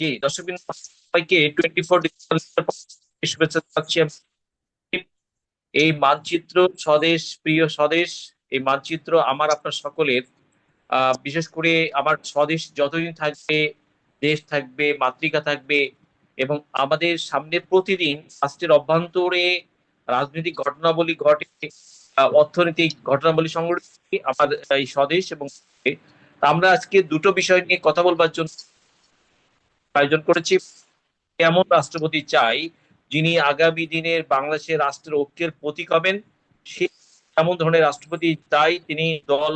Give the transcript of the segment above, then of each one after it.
জি, দর্শকবৃন্দ সবাইকে 24 ডিসেম্বর শুভেচ্ছা জানাচ্ছি আমি। এই মানচিত্র স্বদেশ, প্রিয় স্বদেশ, এই মানচিত্র আমার আপনার সকলের। বিশেষ করে আমার স্বদেশ যতদিন থাকবে, দেশ থাকবে, মাতৃকা থাকবে এবং আমাদের সামনে প্রতিদিন রাষ্ট্রের অভ্যন্তরে রাজনৈতিক ঘটনাবলী ঘটে, অর্থনৈতিক ঘটনাবলী সংঘটিত আমার এই স্বদেশ এবং আমরা আজকে দুটো বিষয় নিয়ে কথা বলবার জন্য আয়োজন করেছি। এমন রাষ্ট্রপতি চাই যিনি আগামী দিনের বাংলাদেশের রাষ্ট্রের ঐক্যের প্রতীক হবেন। সে এমন ধরনের রাষ্ট্রপতি চাই তিনি দল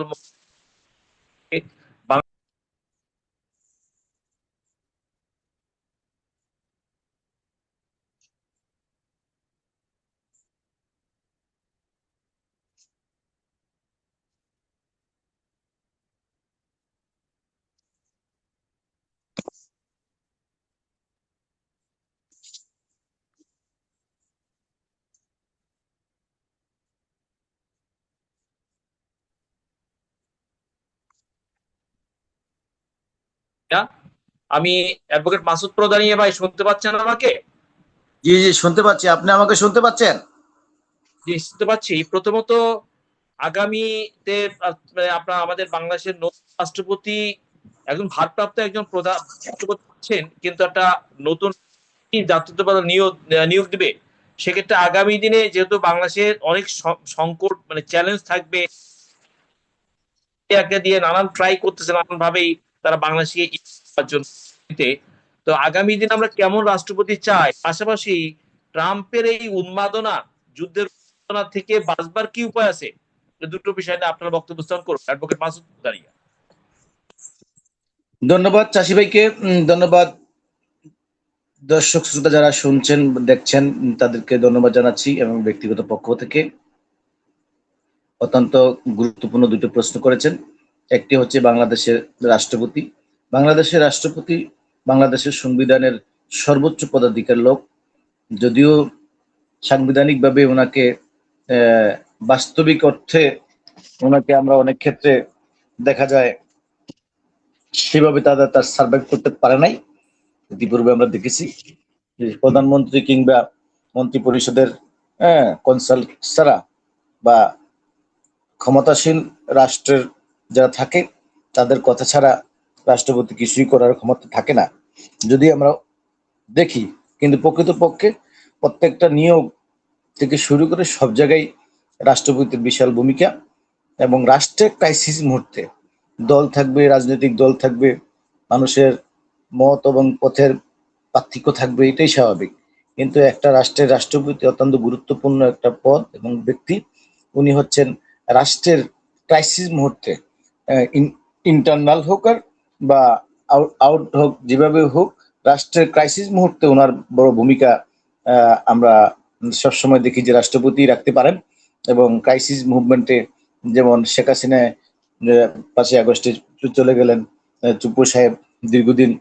আমি অ্যাডভোকেট মাসুদ প্রদানি। ভাই শুনতে পাচ্ছেন আমাকে? জি জি শুনতে পাচ্ছি। আপনি আমাকে শুনতে পাচ্ছেন? জি, শুনতে পাচ্ছি। প্রথমত আগামীতে আপনার আমাদের বাংলাদেশের নতুন রাষ্ট্রপতি একজন ভারপ্রাপ্ত একজন প্রধান রাষ্ট্রপতি আছেন, কিন্তু একটা নতুন জাতীয়তাবাদ নিয়োগ নিয়োগ দিবে। সেক্ষেত্রে আগামী দিনে যেহেতু বাংলাদেশের অনেক সংকট মানে চ্যালেঞ্জ থাকবে, দিয়ে নানান ট্রাই করতেছে, নানান ভাবেই তারা বাংলাদেশকে জন্য। তো আগামী দিন আমরা কেমন রাষ্ট্রপতি চাই, পাশাপাশি ট্রাম্পের এই উন্মাদনা, যুদ্ধের উন্মাদনা থেকে বাঁচবার কি উপায় আছে, দুটো বিষয় নিয়ে আপনার বক্তব্য স্থান করুন অ্যাডভোকেট মাসুদ দাঁড়িয়ে। ধন্যবাদ চাষি ভাইকে। ধন্যবাদ দর্শক শ্রোতা যারা শুনছেন দেখছেন তাদেরকে ধন্যবাদ জানাচ্ছি এবং ব্যক্তিগত পক্ষ থেকে অত্যন্ত গুরুত্বপূর্ণ দুটো প্রশ্ন করেছেন। একটি হচ্ছে বাংলাদেশের রাষ্ট্রপতি। বাংলাদেশের রাষ্ট্রপতি বাংলাদেশের সংবিধানের সর্বোচ্চ পদাধিকার লোক। যদিও সাংবিধানিকভাবে ওনাকে বাস্তবিক অর্থে ওনাকে আমরা অনেক ক্ষেত্রে দেখা যায় সেভাবে তার সার্ভাইভ করতে পারে নাই। ইতিপূর্বে আমরা দেখেছি প্রধানমন্ত্রী কিংবা মন্ত্রী পরিষদের কনসাল্ট ছাড়া বা ক্ষমতাসীন রাষ্ট্রের যারা থাকে তাদের কথা ছাড়া রাষ্ট্রপতি কিছুই করার ক্ষমতা থাকে না যদি আমরা দেখি। কিন্তু প্রকৃতপক্ষে প্রত্যেকটা নিয়োগ থেকে শুরু করে সব জায়গায় রাষ্ট্রপতির বিশাল ভূমিকা। এবং রাষ্ট্রের ক্রাইসিস মুহূর্তে দল থাকবে, রাজনৈতিক দল থাকবে, মানুষের মত এবং পথের পার্থক্য থাকবে, এটাই স্বাভাবিক। কিন্তু একটা রাষ্ট্রের রাষ্ট্রপতি অত্যন্ত গুরুত্বপূর্ণ একটা পদ এবং ব্যক্তি। উনি হচ্ছেন রাষ্ট্রের ক্রাইসিস মুহূর্তে ইন্টারনাল হোক আর বা আউট হোক, যেভাবে হোক রাষ্ট্রের ক্রাইসিস মুহূর্তে ওনার বড় ভূমিকা আমরা সবসময় দেখি যে রাষ্ট্রপতি রাখতে পারেন। এবং ক্রাইসিস মুভমেন্টে যেমন শেখ হাসিনা 5ই আগস্টে চলে গেলেন, চুপ্পু সাহেব দীর্ঘদিন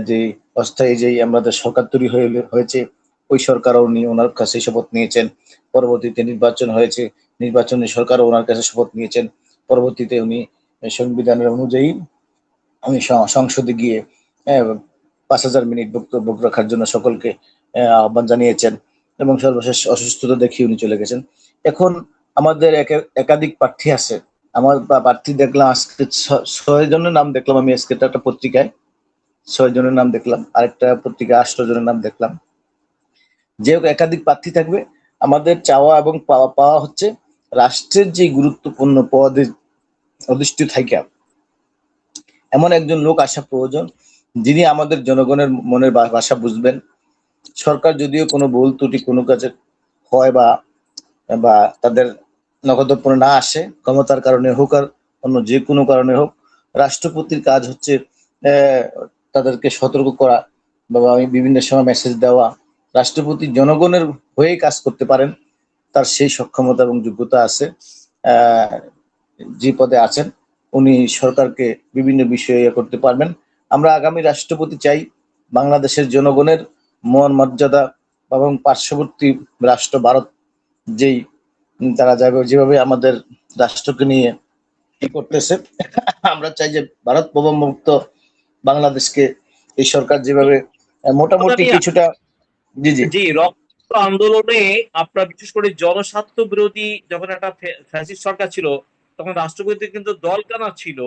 যে অস্থায়ী যেই আমাদের সরকার তৈরি হয়েছে ওই সরকারও উনি ওনার কাছে শপথ নিয়েছেন। পরবর্তীতে নির্বাচন হয়েছে, নির্বাচনী সরকারও ওনার কাছে শপথ নিয়েছেন। পরবর্তীতে উনি সংবিধানের অনুযায়ী উনি সংসদে গিয়ে 5,000 মিনিট বক্তব্য রাখার জন্য সকলকে আহ্বান জানিয়েছেন এবং সর্বশেষ অসুস্থতা দেখিয়ে উনি চলে গেছেন। এখন আমাদের একাধিক প্রার্থী আছে। আমার প্রার্থী দেখলাম আজকে 6 জনের নাম দেখলাম আমি আজকে একটা পত্রিকায়, 6 জনের নাম দেখলাম, আরেকটা পত্রিকায় 18 জনের নাম দেখলাম। যে একাধিক প্রার্থী থাকবে, আমাদের চাওয়া এবং পাওয়া হচ্ছে রাষ্ট্রের যে গুরুত্বপূর্ণ পদে অধিষ্ঠিত থাকা এমন একজন লোক আসা প্রয়োজন যিনি আমাদের জনগণের মনের ভাষা বুঝবেন। সরকার যদিও কোনো ভুল ত্রুটি কোনো কাজে হয় বা বা তাদের নগদপূর্ণ না আসে, ক্ষমতার কারণে হোক আর অন্য যে কোনো কারণে হোক, রাষ্ট্রপতির কাজ হচ্ছে তাদেরকে সতর্ক করা বা বিভিন্ন সময় মেসেজ দেওয়া। রাষ্ট্রপতি জনগণের হয়ে কাজ করতে পারেন, তার সেই সক্ষমতা এবং যোগ্যতা আছে। যে পদে আছেন উনি সরকারকে বিভিন্ন বিষয়ে করতে পারবেন। আমরা আগামী রাষ্ট্রপতি চাই বাংলাদেশের জনগণের মন মর্যাদা এবং পার্শ্ববর্তী রাষ্ট্র ভারত যেই তারা যাবে যেভাবে আমাদের রাষ্ট্রকে নিয়ে কি করতেছে আমরা চাই যে ভারত প্রবমুক্ত বাংলাদেশকে এই সরকার যেভাবে মোটামুটি কিছুটা। জি জি। জি, রক্ত আন্দোলনে আপনার বিশেষ করে জনস্বার্থ বিরোধী যখন একটা ফ্যাসিস্ট সরকার ছিল, তখন রাষ্ট্রপতির কিন্তু দলকানা ছিল।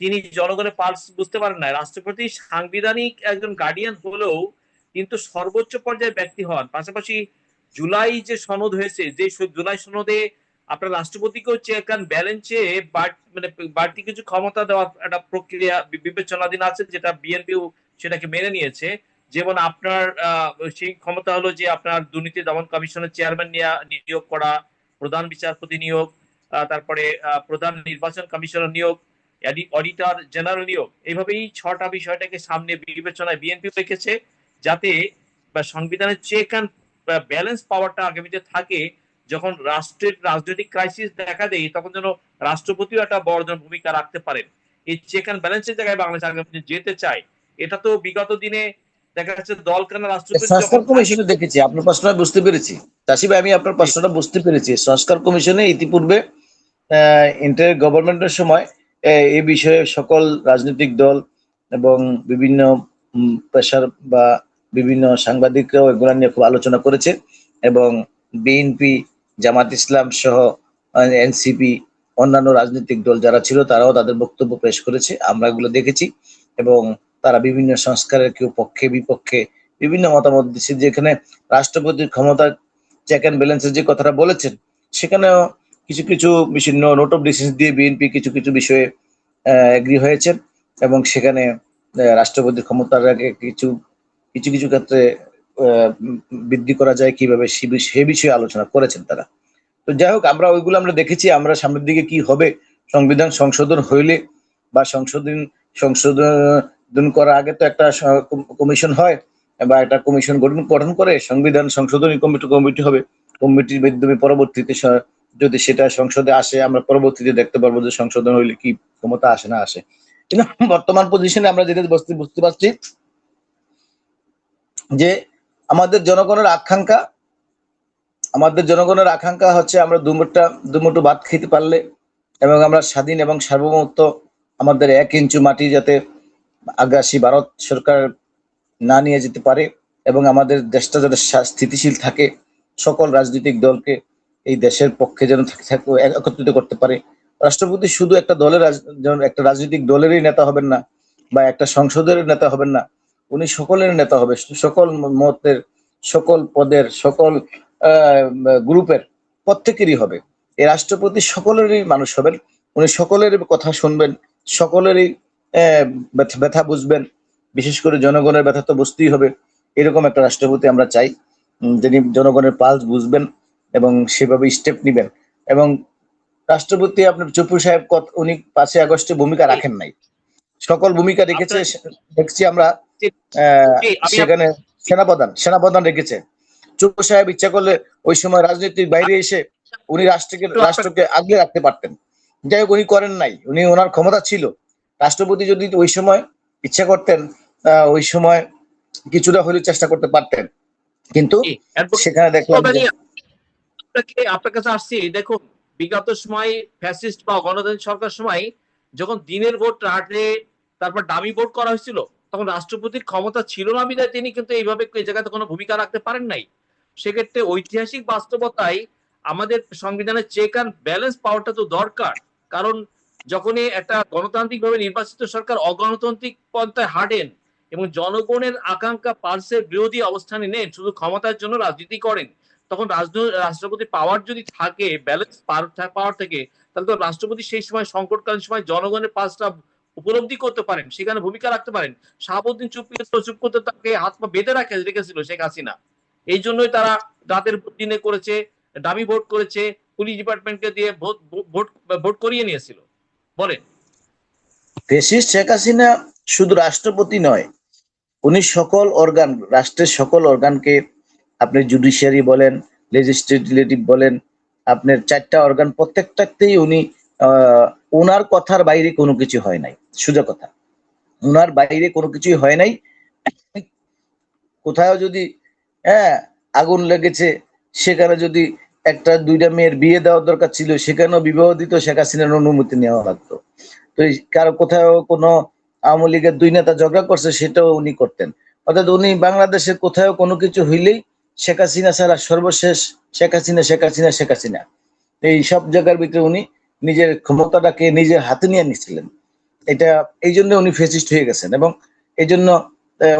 তিনি জনগণের পালস বুঝতে পারেন না। রাষ্ট্রপতি সাংবিধানিক একজন গার্ডিয়ান হলেও কিন্তু সর্বোচ্চ পর্যায়ের ব্যক্তি হন। পাশাপাশি জুলাই যে সনদ হয়েছে, যে জুলাই সনদে আপনার রাষ্ট্রপতিকেও চেক অ্যান্ড ব্যালেন্সে মানে বাড়তি কিছু ক্ষমতা দেওয়ার একটা প্রক্রিয়া বিবেচনাধীন আছে, যেটা বিএনপিও সেটাকে মেনে নিয়েছে। যেমন আপনার সেই ক্ষমতা হলো যে আপনার দুর্নীতি দমন কমিশনের চেয়ারম্যান নিয়োগ করা, প্রধান বিচারপতি নিয়োগ, তারপরে প্রধান নির্বাচন কমিশনার নিয়োগ, অডিটর জেনারেল নিয়োগ। এইভাবেই 6টা বিষয়টাকে সামনে বিবেচনায় বিএনপি রেখেছে, যাতে সংবিধানের চেক অ্যান্ড ব্যালেন্স পাওয়ারটা আগামীতে থাকে। যখন রাষ্ট্রের রাজনৈতিক ক্রাইসিস দেখা দেয়, তখন যেন রাষ্ট্রপতিও একটা বড় ভূমিকা রাখতে পারেন। এই চেক অ্যান্ড ব্যালেন্সের জায়গায় বাংলাদেশ আগামীতে যেতে চায়। এটা তো বিগত দিনে দেখা যাচ্ছে দলকানা রাষ্ট্রপতি যখন সংস্কার থাকে। কমিশনে দেখেছি, আপনার প্রশ্নটা বুঝতে পেরেছি চাষি ভাই, আমি আপনার প্রশ্নটা বুঝতে পেরেছি। সংস্কার কমিশনে ইতিপূর্বে ইন্টার গভর্নমেন্টের সময় এই বিষয়ে সকল রাজনৈতিক দল এবং বিভিন্ন পেশার বা বিভিন্ন সাংবাদিকরাও এগুলো নিয়ে খুব আলোচনা করেছে, এবং বিএনপি, জামাত ইসলাম সহ এনসিপি, অন্যান্য রাজনৈতিক দল যারা ছিল তারাও তাদের বক্তব্য পেশ করেছে, আমরা এগুলো দেখেছি। এবং তারা বিভিন্ন সংস্কারের কেউ পক্ষে বিপক্ষে বিভিন্ন মতামত দিচ্ছে। যেখানে রাষ্ট্রপতির ক্ষমতা চেক অ্যান্ড ব্যালেন্সের যে কথাটা বলেছেন, সেখানেও কিছু কিছু বিষয় নোট অফ ডিসিশন দিয়ে বিএনপি কিছু কিছু বিষয়ে এগ্রি হয়েছেন, এবং সেখানে রাষ্ট্রপতির ক্ষমতাটাকে কিছু কিছু কিছু ক্ষেত্রে বৃদ্ধি করা যায় কিভাবে সে বিষয়ে আলোচনা করেছেন তারা। তো যাই হোক, আমরা ওইগুলো আমরা দেখেছি। আমরা সামনের দিকে কি হবে, সংবিধান সংশোধন হইলে বা সংশোধন করার আগে তো একটা কমিশন হয়, বা একটা কমিশন গঠন করে সংবিধান সংশোধনী কমিটি হবে। কমিটির মাধ্যমে পরবর্তীতে যদি সেটা সংসদে আসে, আমরা পরবর্তীতে দেখতে পারবো যে সংশোধন হইলে কি ক্ষমতা আসে না আসে। কিন্তু বর্তমান পজিশনে আমরা যেটা বুঝতে পারছি যে আমাদের জনগণের আকাঙ্ক্ষা হচ্ছে আমরা দুমুঠো ভাত খেতে পারলে, এবং আমরা স্বাধীন এবং সার্বভৌমত্ব, আমাদের 1 ইঞ্চি মাটি যাতে আগ্রাসী ভারত সরকার না নিয়ে যেতে পারে, এবং আমাদের দেশটা যাতে স্থিতিশীল থাকে, সকল রাজনৈতিক দলকে এই দেশের পক্ষে যেন একত্রিত করতে পারে। রাষ্ট্রপতি শুধু একটা রাজনৈতিক দলেরই নেতা হবেন না, বা একটা সংসদের নেতা হবেন না, উনি সকলের নেতা হবে, সকল মতের, সকল পদের, সকল গ্রুপের প্রত্যেকেরই হবে। এই রাষ্ট্রপতি সকলেরই মানুষ হবেন, উনি সকলের কথা শুনবেন, সকলেরই ব্যথা বুঝবেন, বিশেষ করে জনগণের ব্যথা তো বুঝতেই হবে। এরকম একটা রাষ্ট্রপতি আমরা চাই, যিনি জনগণের পালস বুঝবেন এবং সেভাবে স্টেপ নিবেন। এবং রাষ্ট্রপতি আপনার চুপু সাহেব উনি 5ই আগস্টে ভূমিকা রাখেন নাই, সকল ভূমিকা রেখেছে। দেখছি আমরা সেখানে সেনাপ্রধান রেখেছে। চুপু সাহেব ইচ্ছা করলে ওই সময় রাজনীতির বাইরে এসে উনি রাষ্ট্রকে আগলে রাখতে পারতেন। যাই হোক, উনি করেন নাই, ওনার ক্ষমতা ছিল। রাষ্ট্রপতি যদি ওই সময় ইচ্ছা করতেন, ওই সময় কিছুটা হলেও চেষ্টা করতে পারতেন, কিন্তু সেখানে দেখলাম যে আপনার কাছে আসছি। দেখুন, বিগত সময় ফ্যাসিস্ট বা গণতান্ত্রিক সরকার সময় যখন দিনের ভোট রাতে তারপর দামি ভোট করা হয়েছিল, তখন রাষ্ট্রপতির ক্ষমতা ছিল না বিধায় তিনি কিন্তু এইভাবে এই জায়গাতে কোনো ভূমিকা রাখতে পারেন নাই। সেক্ষেত্রে ঐতিহাসিক বাস্তবতায় আমাদের সংবিধানের চেক অ্যান্ড ব্যালেন্স পাওয়ারটা তো দরকার। কারণ যখনই একটা গণতান্ত্রিক ভাবে নির্বাচিত সরকার অগণতান্ত্রিক পন্থায় হাঁটেন এবং জনগণের আকাঙ্ক্ষা পালসের বিরোধী অবস্থানে নেন, শুধু ক্ষমতার জন্য রাজনীতি করেন, তখন রাষ্ট্রপতি পাওয়ার যদি থাকে, ব্যালেন্স পাওয়ার থেকে, তাহলে তো রাষ্ট্রপতি সেই সময় সংকটকালীন সময় জনগণের পালসটা উপলব্ধি করতে পারেন, সেখানে ভূমিকা রাখতে পারেন। শাহাবুদ্দিন চুপ করতে তাকে হাত পা বেঁধে রেখেছিল শেখ হাসিনা। এই জন্যই তারা রাতের দিনে করেছে, দামি ভোট করেছে, পুলিশ ডিপার্টমেন্টকে দিয়ে ভোট করিয়ে নিয়েছিল। বলেন। ফ্যাসিস্ট শেখ হাসিনা শুধু রাষ্ট্রপতি নয়, উনি রাষ্ট্রের সকল অর্গানকে, আপনি জুডিশিয়ারি বলেন, লেজিসলেটিভ বলেন, আপনার 4টা অর্গান, প্রত্যেকটাতেই উনি ওনার কথার বাইরে কোনো কিছু হয় নাই। সোজা কথা, ওনার বাইরে কোনো কিছুই হয় নাই। কোথাও যদি আগুন লেগেছে, সেখানে যদি 1-2টা মেয়ের বিয়ে দেওয়ার দরকার ছিল, সেখানেও বিবাহ দিত, শেখ হাসিনার অনুমতি নেওয়া লাগতো। তো কারো কোথাও কোনো আওয়ামী লীগের দুই নেতা ঝগড়া করছে সেটাও উনি করতেন। অর্থাৎ উনি বাংলাদেশে কোথাও কোনো কিছু হইলেই শেখ হাসিনা ছাড়া সর্বশেষ শেখ হাসিনা শেখ হাসিনা শেখ হাসিনা, এই সব জায়গার ভিতরে উনি নিজের ক্ষমতাটাকে নিজের হাতে নিয়ে নিয়েছিলেন। এটা এই জন্য উনি ফেসিস্ট হয়ে গেছেন, এবং এই জন্য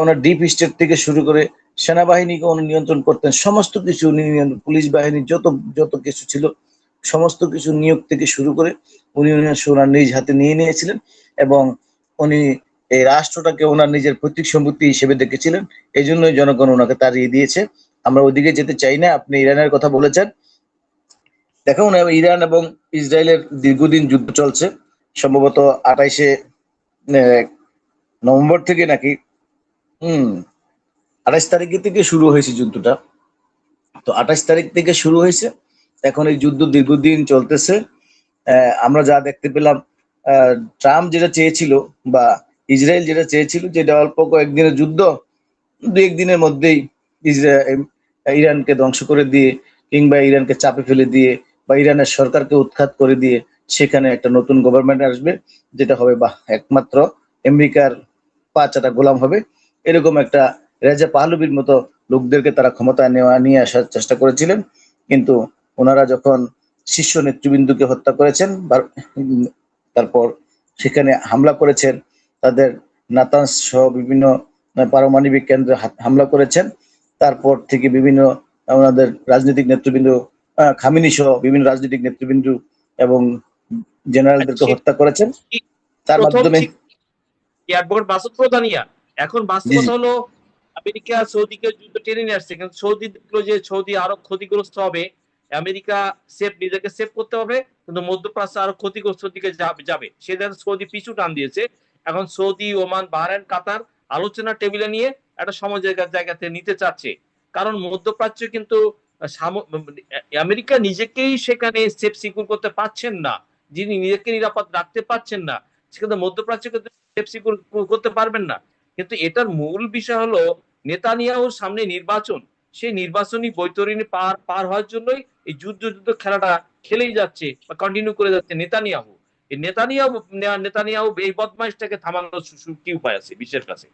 ওনার ডিপ স্টেট থেকে শুরু করে সেনাবাহিনীকে উনি নিয়ন্ত্রণ করতেন, সমস্ত কিছু উনি পুলিশ বাহিনী যত যত কিছু ছিল সমস্ত কিছু নিয়োগ থেকে শুরু করে উনি ওনার নিজ হাতে নিয়ে নিয়েছিলেন, এবং উনি এই রাষ্ট্রটাকে ওনার নিজের পৈতৃক সম্পত্তি হিসেবে দেখেছিলেন। এই জন্যই জনগণ ওনাকে তাড়িয়ে দিয়েছে। আমরা ওইদিকে যেতে চাই না। আপনি ইরানের কথা বলেছেন, দেখুন ইরান এবং ইসরায়েলের দীর্ঘদিন যুদ্ধ চলছে, সম্ভবত 28শে নভেম্বর থেকে নাকি 28 তারিখ থেকে শুরু হয়েছে যুদ্ধটা। তো 28 তারিখ থেকে শুরু হয়েছে, এখন এই যুদ্ধ দীর্ঘদিন চলতেছে। আমরা যা দেখতে পেলাম, ট্রাম্প যেটা চেয়েছিল বা ইসরায়েল যেটা চেয়েছিল, যেটা অল্প কয়েকদিনের যুদ্ধ, দু একদিনের মধ্যেই ইরানকে ধ্বংস করে দিয়ে কিংবা ইরানকে চাপে ফেলে দিয়ে বা ইরানের সরকারকে উৎখাত করে দিয়ে সেখানে একটা নতুন গভর্নমেন্ট আসবে, যেটা হবে বা একমাত্র আমেরিকার পাঁচাটা গোলাম হবে। এরকম একটা রেজা পাহলবির মতো লোকদেরকে তারা ক্ষমতায় নিয়ে আসার চেষ্টা করেছিলেন। কিন্তু ওনারা যখন শীর্ষ নেতৃবৃন্দকে হত্যা করেছেন, তারপর সেখানে হামলা করেছেন, তাদের নাতানস সহ বিভিন্ন পারমাণবিক কেন্দ্রে হামলা করেছেন, তারপর থেকে বিভিন্ন আমাদের রাজনৈতিক নেতৃবৃন্দ, খামেনি সহ বিভিন্ন রাজনৈতিক নেতৃবৃন্দ এবং জেনারেলদেরকে হত্যা করেছেন। তার মাধ্যমে অ্যাডভোকেট মাসুদ প্রধানিয়া, এখন জি বাস্তবতা হলো আমেরিকা সৌদিকে যুদ্ধ টেনে নিয়ে আসছে, কিন্তু সৌদি দেখলো যে সৌদি আরো ক্ষতিগ্রস্ত হবে, আমেরিকা নিজেকে সেভ করতে হবে, কিন্তু মধ্যপ্রাচ্য আরো ক্ষতিগ্রস্ত দিকে যাবে, সেজন্য সৌদি পিছু টান দিয়েছে। এখন সৌদি, ওমান, বাহরাইন, কাতার আলোচনা টেবিলে নিয়ে একটা সময় জায়গাতে নিতে চাচ্ছে, কারণ মধ্যপ্রাচ্য কিন্তু আমেরিকা নিজেকেই সেখানে সেফ সিকিউর করতে পারছেন না, যিনি নিজেকে নিরাপদ রাখতে পারছেন না, সেখানে মধ্যপ্রাচ্যকে সেফ সিকিউর করতে পারবেন না। কিন্তু এটার মূল বিষয় হলো নেতানিয়াহুর সামনে নির্বাচন, সেই নির্বাচনী বৈতরণী পার হওয়ার জন্যই এই যুদ্ধ খেলাটা খেলেই যাচ্ছে বা কন্টিনিউ করে যাচ্ছে নেতানিয়াহু। এই নেতানিয়াহু এই বদমাইশটাকে থামানোর কি উপায় আছে বিশ্বের কাছে?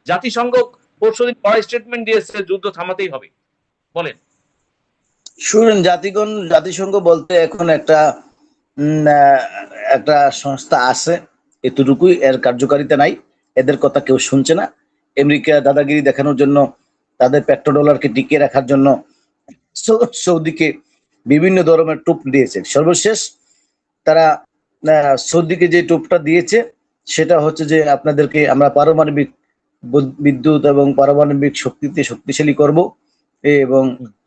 জাতিসংঘ পরশুদিন কড়া স্টেটমেন্ট দিয়েছে, যুদ্ধ থামাতেই হবে। বলেন। শুনুন, জাতিসংঘ বলতে এখন একটা সংস্থা আছে, এতটুকুই, এর কার্যকারিতা নাই, এদের কথা কেউ শুনছে না। আমেরিকা দাদাগিরি দেখানোর জন্য, তাদের পেট্রোডলারকে টিকিয়ে রাখার জন্য সৌদিকে বিভিন্ন ধরনের টোপ দিয়েছে। সর্বশেষ তারা সৌদিকে যে টোপটা দিয়েছে সেটা হচ্ছে যে আপনাদেরকে আমরা পারমাণবিক বিদ্যুৎ এবং পারমাণবিক শক্তিতে শক্তিশালী করব, এবং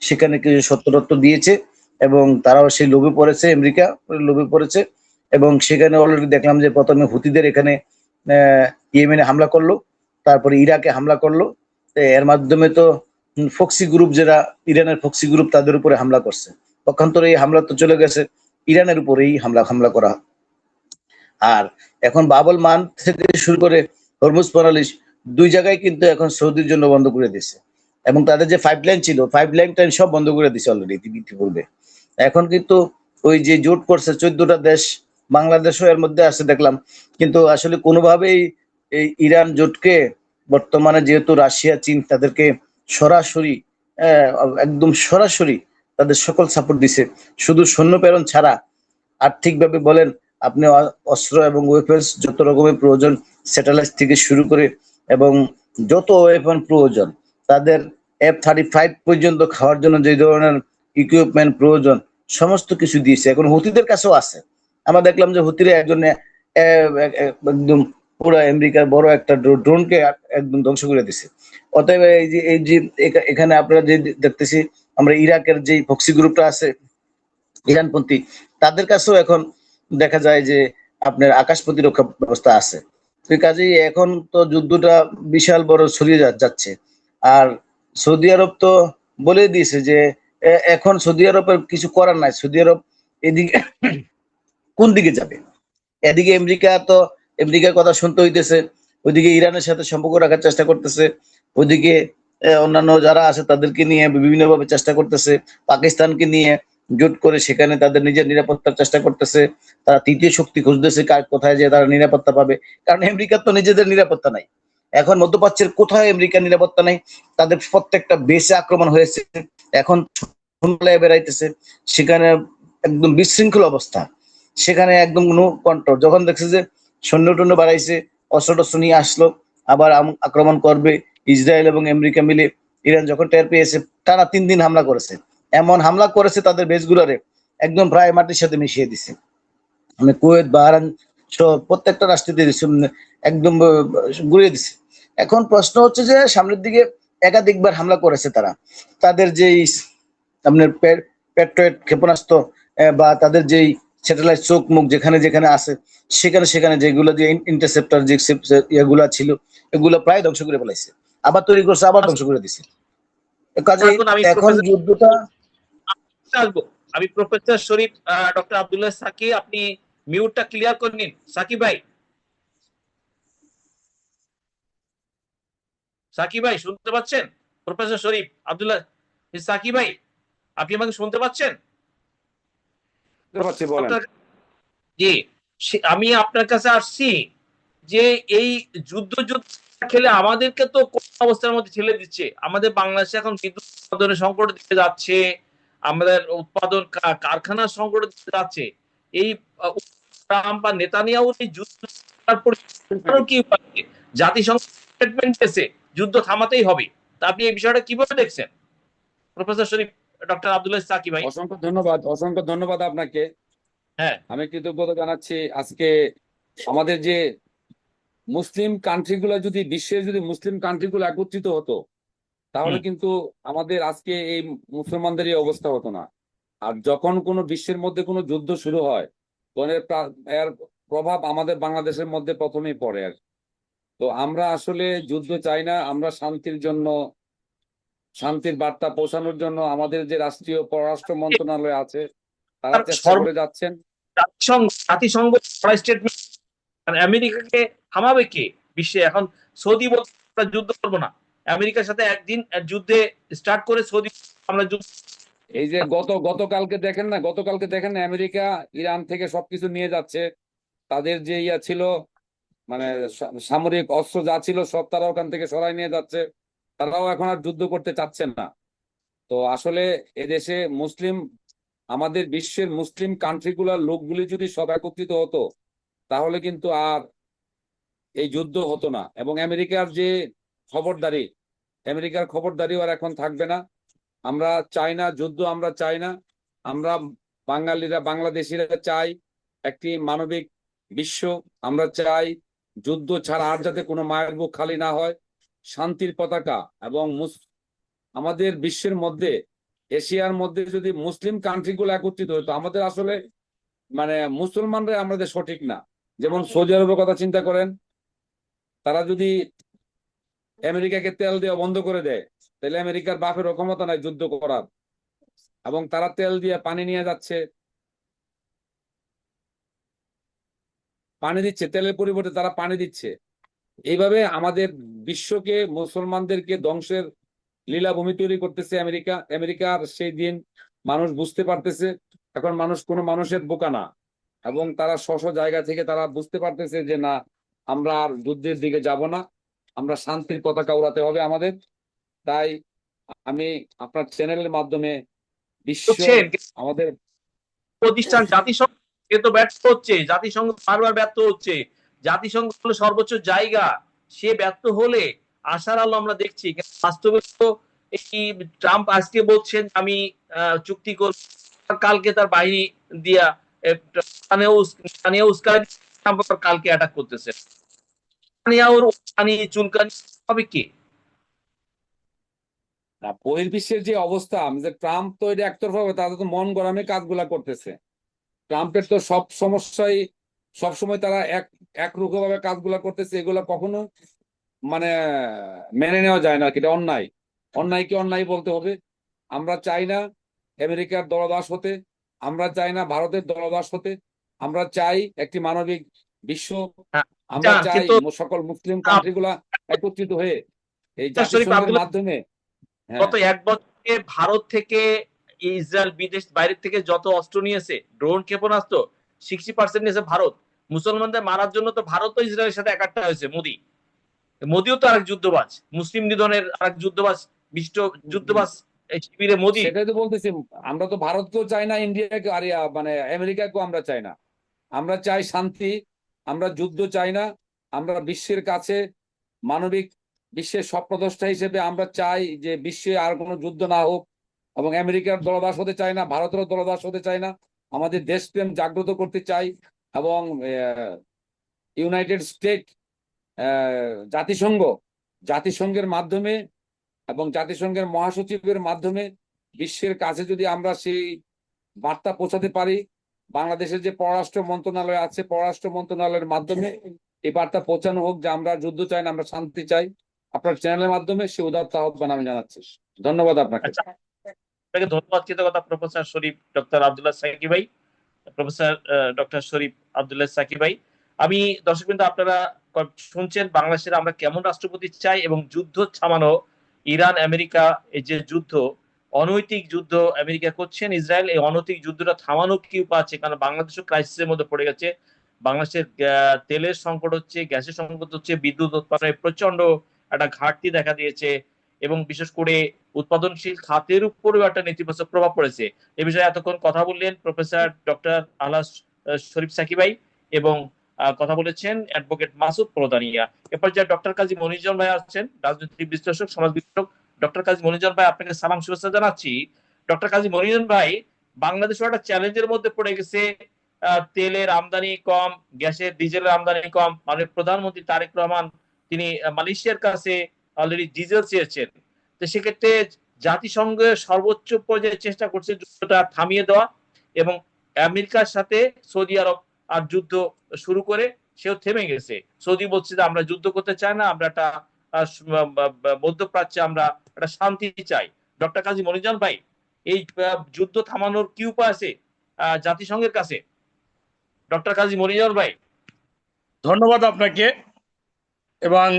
সেখানে কিছু সত্যতত্ত্ব দিয়েছে, এবং তারাও সেই লোভে পড়েছে, আমেরিকা লোভে পড়েছে। এবং সেখানে অলরেডি দেখলাম যে প্রথমে হুতিদের এখানে ইয়েমেনে হামলা করলো, তারপরে ইরাকে হামলা করলো। এর মাধ্যমে তো ফক্সি গ্রুপ, যারা ইরানের ফক্সি গ্রুপ, তাদের উপরে হামলা করছে। পক্ষান্তরে এই হামলা তো চলে গেছে ইরানের উপরেই হামলা করা। আর এখন বাবল মান থেকে শুরু করে হরমুজ প্রণালী, দুই জায়গায় কিন্তু এখন সৌদির জন্য বন্ধ করে দিয়েছে, এবং তাদের যে পাইপলাইন ছিল, পাইপলাইন সব বন্ধ করে দিয়েছে অলরেডি ইতিপূর্বে। এখন কিন্তু ওই যে জোট করছে 14টা দেশ, বাংলাদেশও এর মধ্যে আছে দেখলাম, কিন্তু আসলে কোনোভাবেই এই ইরান জোটকে বর্তমানে, যেহেতু রাশিয়া, চীন তাদেরকে সরাসরি একদম সরাসরি তাদের সকল সাপোর্ট দিছে, শুধু সৈন্য প্রেরণ ছাড়া আর্থিকভাবে বলেন, আপনি অস্ত্র এবং ওয়েপন্স যত রকমের প্রয়োজন, স্যাটেলাইট থেকে শুরু করে এবং যত ওয়েপন প্রয়োজন, তাদের F-35 পর্যন্ত খাওয়ার জন্য যে ধরনের ইকুইপমেন্ট প্রয়োজন সমস্ত কিছু দিয়েছে। এখন হুতিদের কাছেও আছে। আমরা দেখলাম যে হুতিরা একদম পুরো আমেরিকার বড় একটা ড্রোনকে একদম ধ্বংস করে দিছে। অতএব এই যে এখানে আপনারা যে দেখতেছি, আমরা ইরাকের যে ফক্সি গ্রুপটা আছে ইরানপন্থী, তাদের কাছেও এখন দেখা যায় যে আপনার আকাশ প্রতিরক্ষা ব্যবস্থা আছে। তো কাজেই এখন তো যুদ্ধটা বিশাল বড় ছড়িয়ে যাচ্ছে। আর সৌদি আরব তো বলে দিয়েছে যে এখন সৌদি আরবের কিছু করার নাই। সৌদি আরব এদিকে কোন দিকে যাবে? এদিকে আমেরিকার কথা শুনতে হইতেছে, ওইদিকে ইরানের সাথে সম্পর্ক রাখার চেষ্টা করতেছে, ওইদিকে অন্যান্য যারা আছে তাদেরকে নিয়ে বিভিন্নভাবে চেষ্টা করতেছে, পাকিস্তানকে নিয়ে জোট করে সেখানে তাদের নিজের নিরাপত্তার চেষ্টা করতেছে। তারা তৃতীয় শক্তি খুঁজতেছে কার কোথায় যে তারা নিরাপত্তা পাবে, কারণ আমেরিকার তো নিজেদের নিরাপত্তা নাই। এখন মধ্যপ্রাচ্যের কোথায় আমেরিকার নিরাপত্তা নাই, তাদের প্রত্যেকটা বেসে আক্রমণ হয়েছে। এখন বেড়াইতেছে সেখানে একদম বিশৃঙ্খল অবস্থা, সেখানে একদম নো কন্ট্রোল। যখন দেখছে যে সৈন্য টন্য বাড়াইছে, অস্ত্র টস্ত্র নিয়ে আসলো, আবার আক্রমণ করবে, ইসরায়েল এবং আমেরিকা মিলে, ইরান যখন টের পেয়েছে, টানা 3 দিন হামলা করেছে। এমন হামলা করেছে তাদের বেসগুলোরে একদম প্রায় মাটির সাথে মিশিয়ে দিছে। মানে কুয়েত, বাহরাইন সহ প্রত্যেকটা রাষ্ট্রতে দিছে, একদম গুড়িয়ে দিছে। এখন প্রশ্ন হচ্ছে যে সামনের দিকে একাধিকবার হামলা করেছে তারা, তাদের যেই আপনার পেট্রয়েড ক্ষেপণাস্ত্র বা তাদের যেই স্যাটেলাইট চোখ মুখ যেখানে যেখানে আছে, সেখানে সেখানে যেগুলো যে ইন্টারসেপ্টর যে এগুলা ছিল, এগুলো প্রায় ধ্বংস করে ফেলাইছে, আবার তৈরি করছে, আবার ধ্বংস করে দিছে। কাজে এখন আমি এখন প্রফেসর যুদ্ধটা আসবো, আমি প্রফেসর শরীফ, ডক্টর আব্দুল্লাহ সাকি, আপনি মিউটটা ক্লিয়ার করে নিন। সাকি ভাই, সাকি ভাই শুনতে পাচ্ছেন? প্রফেসর শরীফ আব্দুল্লাহ, সাকি ভাই, আপনি আমাকে শুনতে পাচ্ছেন? বুঝতে পারছি, বলেন। ডক্টর, জি, আমি আপনার কাছে আসছি যে এই যুদ্ধ যুদ্ধ খেলে আমাদেরকে তো কোন অবস্থার মধ্যে ঠেলে দিচ্ছে। আমাদের বাংলাদেশে এখন বিদ্যুৎ উৎপাদনের সংকট দিতে যাচ্ছে, আমাদের উৎপাদন কারখানার সংকট দিতে যাচ্ছে। এই ট্রাম্প বা নেতানিয়াহু এই যুদ্ধ কি উপায়? জাতিসংঘ স্টেটমেন্ট দিয়েছে যুদ্ধ থামাতেই হবে। তা আপনি এই বিষয়টা কিভাবে দেখছেন প্রফেসর শরীফ, ডক্টর আব্দুল্লাহ সাকি ভাই? অসংখ্য ধন্যবাদ, অসংখ্য ধন্যবাদ আপনাকে। হ্যাঁ, আমি কৃতজ্ঞতা জানাচ্ছি। আজকে আমাদের যে মুসলিম কান্ট্রিগুলো, যদি বিশ্বের যদি মুসলিম কান্ট্রিগুলো একত্রিত হতো, তাহলে কিন্তু আমাদের আজকে এই মুসলমানদের এই অবস্থা হতো না। আর যখন কোনো বিশ্বের মধ্যে কোনো যুদ্ধ শুরু হয়, তখন এর প্রভাব আমাদের বাংলাদেশের মধ্যে প্রথমেই পড়ে। আর তো আমরা আসলে যুদ্ধ চাই না, আমরা শান্তির জন্য, শান্তির বার্তা পৌঁছানোর জন্য আমাদের যে রাষ্ট্রীয় পররাষ্ট্র মন্ত্রণালয় আছে, তারা আর চেষ্টা করে যাচ্ছেন। জাতিসংঘ স্টেটমেন্ট, আমেরিকাকে থামাবে কে বিশ্বে? এখন সৌদি বলছে আমরা যুদ্ধ করবো না, আমেরিকার সাথে একদিন যুদ্ধে স্টার্ট করে সৌদি আমরা যুদ্ধ। এই যে গতকালকে দেখেন না, আমেরিকা ইরান থেকে সবকিছু নিয়ে যাচ্ছে। তাদের যে ইয়া ছিল, মানে সামরিক অস্ত্র যা ছিল সব তারা ওখান থেকে সরাই নিয়ে যাচ্ছে। তারাও এখন আর যুদ্ধ করতে চাচ্ছেন না। তো আসলে এদেশে মুসলিম, আমাদের বিশ্বের মুসলিম কান্ট্রিগুলোর লোকগুলি যদি সব একত্রিত হতো, তাহলে কিন্তু আর এই যুদ্ধ হতো না। এবং খবরদারি আমেরিকার খবরদারিও আর এখন থাকবে না। আমরা চাই না যুদ্ধ, আমরা চাই না। আমরা বাঙালিরা, বাংলাদেশিরা চাই একটি মানবিক বিশ্ব। আমরা চাই যুদ্ধ ছাড়া আর যাতে কোনো মায়ের বুক খালি না হয়, শান্তির পতাকা। এবং আমাদের বিশ্বের মধ্যে, এশিয়ার মধ্যে যদি মুসলিম কান্ট্রিগুলো একত্রিত হতো, আমাদের আসলে মানে মুসলমানরা আমাদের সঠিক না। যেমন সৌদি আরবের কথা চিন্তা করেন, তারা যদি আমেরিকাকে তেল দেওয়া বন্ধ করে দেয়, তাহলে আমেরিকার বাপেরও ক্ষমতা নাই যুদ্ধ করার। এবং তারা তেল দিয়ে পানি নিয়ে যাচ্ছে, পানি দিচ্ছে, তেলের পরিবর্তে তারা পানি দিচ্ছে। এইভাবে আমাদের বিশ্বকে, মুসলমানদেরকে ধ্বংসের লীলাভূমি তৈরি করতেছে আমেরিকা। আমেরিকার সেই দিন মানুষ বুঝতে পারতেছে। এখন মানুষ কোনো মানুষের বোকা না, এবং তারা স্ব জায়গা থেকে তারা বুঝতে পারতেছে যে না, আমরা আর যুদ্ধের দিকে যাব না, আমরা শান্তির পতাকা উড়াতে হবে আমাদের। তাই আমি আপনার চ্যানেলের মাধ্যমে বিশ্ব, বুঝছেন, আমাদের প্রতিষ্ঠান জাতিসংঘ এ তো ব্যর্থ হচ্ছে, জাতিসংঘ বারবার ব্যর্থ হচ্ছে। জাতিসংঘ হলো সর্বোচ্চ জায়গা, সে ব্যর্থ হলে আশার আলো আমরা দেখছি। বাস্তবে তো এই ট্রাম্প আজকে বলছেন আমি চুক্তি করব, কালকে তার বাহিনী দিয়া কালকে অ্যাটাক করতেছে। চুলকানি হবে কি? বহির্বিশ্বের যে অবস্থা, আমাদের ট্রাম্প তো এটা একতরফা হবে, তাদের তো মন গরমে কাজগুলা করতেছে। ট্রাম্পের তো সব সমস্যাই, সবসময় তারা একরূপ ভাবে কাজগুলা করতেছে। এগুলা কখনো মানে মেনে নেওয়া যায় না। এটা অন্যায়, অন্যায়কে অন্যায় বলতে হবে। আমরা চাই না আমেরিকার দলদাস হতে, আমরা চাই না ভারতের দলদাস হতে। আমরা চাই একটি মানবিক বিশ্ব। হ্যাঁ, আমরা চাই কিন্তু সকল মুসলিম কান্ট্রিগুলা একত্রিত হয়ে এই শরীফ জাতিসংঘের আব্দুল্লাহ, মাধ্যমে। হ্যাঁ, গত 1 বছরে ভারত থেকে ইসরায়েল বিদেশ বাইরের থেকে যত অস্ত্র নিয়েছে, ড্রোন ক্ষেপণাস্ত্র 60% নিয়েছে ভারত। মুসলমানদের মারার জন্য তো ভারত ও ইসরায়েলের সাথে একাট্টা হয়েছে। মোদিও তো আরেক যুদ্ধবাজ, মুসলিম নিধনের আরেক যুদ্ধবাজ, বিশিষ্ট যুদ্ধবাজ এই শিবিরে মোদি। সেটাই তো বলতেছি, আমরা তো ভারতকেও চাই না, ইন্ডিয়াকে আর মানে আমেরিকাকেও আমরা চাই না। আমরা চাই শান্তি, আমরা যুদ্ধ চাই না। আমরা বিশ্বের কাছে মানবিক, বিশ্বের স্বপ্নদ্রষ্টা হিসেবে আমরা চাই যে বিশ্বে আর কোনো যুদ্ধ না হোক, এবং আমেরিকার দলদাস হতে চাই না, ভারতেরও দলদাস হতে চাই না। আমাদের দেশপ্রেম জাগ্রত করতে চাই, এবং ইউনাইটেড স্টেট, জাতিসংঘ, জাতিসংঘের মাধ্যমে এবং জাতিসংঘের মহাসচিবের মাধ্যমে বিশ্বের কাছে যদি আমরা সেই বার্তা পৌঁছাতে পারি, বাংলাদেশের যে পররাষ্ট্র মন্ত্রণালয় আছে, পররাষ্ট্র মন্ত্রণালয়ের মাধ্যমে এই বার্তা পৌঁছানো হোক যে আমরা যুদ্ধ চাই না, আমরা শান্তি চাই। আপনার চ্যানেলের মাধ্যমে সে উদাত্ত আহ্বান আমি জানাচ্ছি। ধন্যবাদ আপনাকে। আচ্ছা, আপনাকে ধন্যবাদ। কৃতজ্ঞতা প্রফেসর শরীফ ডক্টর আব্দুল্লাহ সাকি ভাই, প্রফেসর ডক্টর শরীফ আব্দুল্লাহ সাকি ভাই। আমি দর্শকবৃন্দ, আপনারা শুনছেন বাংলাদেশের আমরা কেমন রাষ্ট্রপতি চাই এবং যুদ্ধ থামানো, ইরান আমেরিকা এই যে যুদ্ধ, অনৈতিক যুদ্ধ আমেরিকা করছেন ইসরায়েল, এই অনৈতিক যুদ্ধটা থামানো কি উপায় আছে? কারণ বাংলাদেশও ক্রাইসিসের মধ্যে পড়ে গেছে। বাংলাদেশের তেলের সংকট হচ্ছে, গ্যাসের সংকট হচ্ছে, বিদ্যুৎ উৎপাদনে প্রচন্ড একটা ঘাটতি দেখা দিয়েছে, এবং বিশেষ করে উৎপাদনশীল খাতের উপরেও একটা নেতিবাচক প্রভাব পড়েছে। এ বিষয়ে এতক্ষণ কথা বললেন প্রফেসর ডক্টর আলাস শরীফ সাকি ভাই, এবং কথা বলেছেন অ্যাডভোকেট মাসুদ প্রদানিয়া। এরপর যে ডক্টর কাজী মনিরুজ্জামান ভাই আসছেন, রাজনৈতিক বিশ্লেষক, সমাজ বিশ্লেষক। ডক্টর কাজী মনিরুজ্জামান ভাই, আপনাকে সালাম শুভেচ্ছা জানাচ্ছি। ডক্টর কাজী মনিরুজ্জামান ভাই, বাংলাদেশও একটা চ্যালেঞ্জের মধ্যে পড়ে গেছে। তেলের আমদানি কম, গ্যাসের ডিজেলের আমদানি কম। মাননীয় প্রধানমন্ত্রী তারেক রহমান তিনি মালয়েশিয়ার কাছে অলরেডি ডিজেল চেয়েছেন। তো সেক্ষেত্রে জাতিসংঘের সর্বোচ্চ পর্যায়ে চেষ্টা করছে যুদ্ধটা থামিয়ে দেওয়া, এবং আমেরিকার সাথে সৌদি আরব আর যুদ্ধ শুরু করে সেও থেমে গেছে। সৌদি বলছে যে আমরা যুদ্ধ করতে চাই না, আমরা একটা মধ্যপ্রাচ্যে আমরা একটা শান্তি চাই। ডক্টর কাজী মনিরুজ্জামান ভাই, এই যুদ্ধ থামানোর কি উপায় আছে জাতিসংঘের কাছে? ডক্টর কাজী মনিরুজ্জামান ভাই। ধন্যবাদ আপনাকে, এবং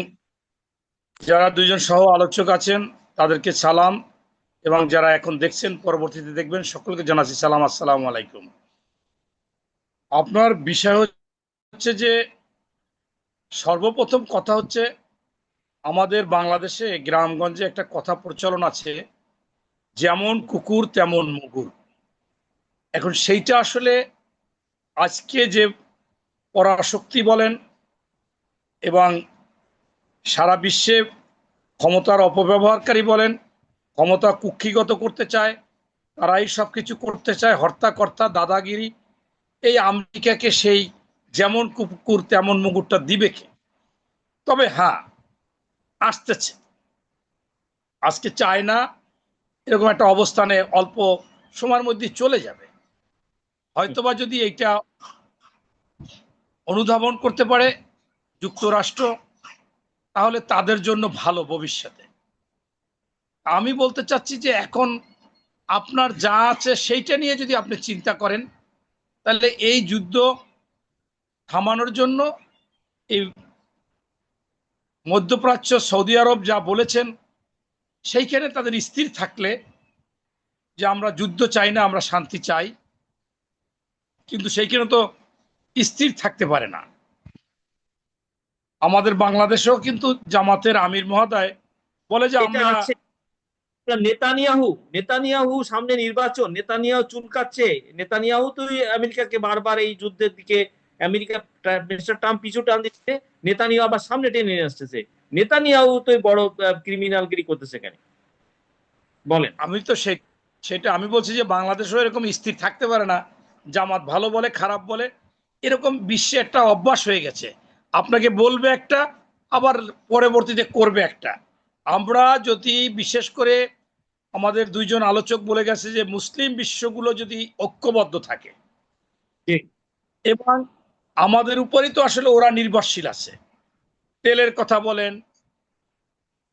যারা দুইজন সহ আলোচক আছেন তাদেরকে সালাম, এবং যারা এখন দেখছেন পরবর্তীতে দেখবেন সকলকে জানাচ্ছি সালাম, আসসালামু আলাইকুম। আপনার বিষয় হচ্ছে যে সর্বপ্রথম কথা হচ্ছে আমাদের বাংলাদেশে গ্রামগঞ্জে একটা কথা প্রচলন আছে, যেমন কুকুর তেমন মুগুর। এখন সেইটা আসলে আজকে যে পরাশক্তি বলেন এবং সারা বিশ্বে ক্ষমতার অপব্যবহারকারী বলেন, ক্ষমতা কুক্ষিগত করতে চায়, তারাই সবকিছু করতে চায়, হর্তাকর্তা, দাদাগিরি। এই আমেরিকাকে সেই যেমন কুকুর তেমন মুগুরটা দিবে কে? তবে হ্যাঁ, আসতেছে। আজকে চায় না এরকম একটা অবস্থানে অল্প সময়ের মধ্যে চলে যাবে। হয়তোবা যদি এইটা অনুধাবন করতে পারে যুক্তরাষ্ট্র, তাহলে তাদের জন্য ভালো ভবিষ্যতে। আমি বলতে চাচ্ছি যে এখন আপনার যা আছে সেইটা নিয়ে যদি আপনি চিন্তা করেন, তাহলে এই যুদ্ধ থামানোর জন্য এই মধ্যপ্রাচ্য সৌদি আরব যা বলেছেন, সেইখানে তাদের স্থির থাকলে যে আমরা যুদ্ধ চাই না, আমরা শান্তি চাই, কিন্তু সেইখানে তো স্থির থাকতে পারে না। আমাদের বাংলাদেশেও কিন্তু জামাতের আমির মহোদয় বলে যে আমরা নেতানিয়াহু নেতানিয়াহু সামনে নির্বাচন, নেতানিয়াহু চুলকাচ্ছে। নেতানিয়াহু তো আমেরিকাকে বারবার এই যুদ্ধের দিকে, আমেরিকা মিস্টার ট্রাম্প পিছু টান দিচ্ছে, নেতানিয়াহু আবার সামনে টেনে নিয়ে আসতেছে। নেতানিয়াহু তো বড় ক্রিমিনালগিরি করতেছে কেন বলেন? আমি তো সেটা আমি বলছি যে বাংলাদেশও এরকম স্থির থাকতে পারে না। জামাত ভালো বলে খারাপ বলে, এরকম বিশ্বে একটা অভ্যাস হয়ে গেছে। আপনাকে বলবে একটা, আবার পরবর্তীতে করবে একটা। আমরা যদি বিশেষ করে আমাদের দুইজন আলোচক বলে গেছে যে মুসলিম বিশ্বগুলো যদি ঐক্যবদ্ধ থাকে, এবং আমাদের উপরই তো আসলে ওরা নির্ভরশীল আছে। তেলের কথা বলেন,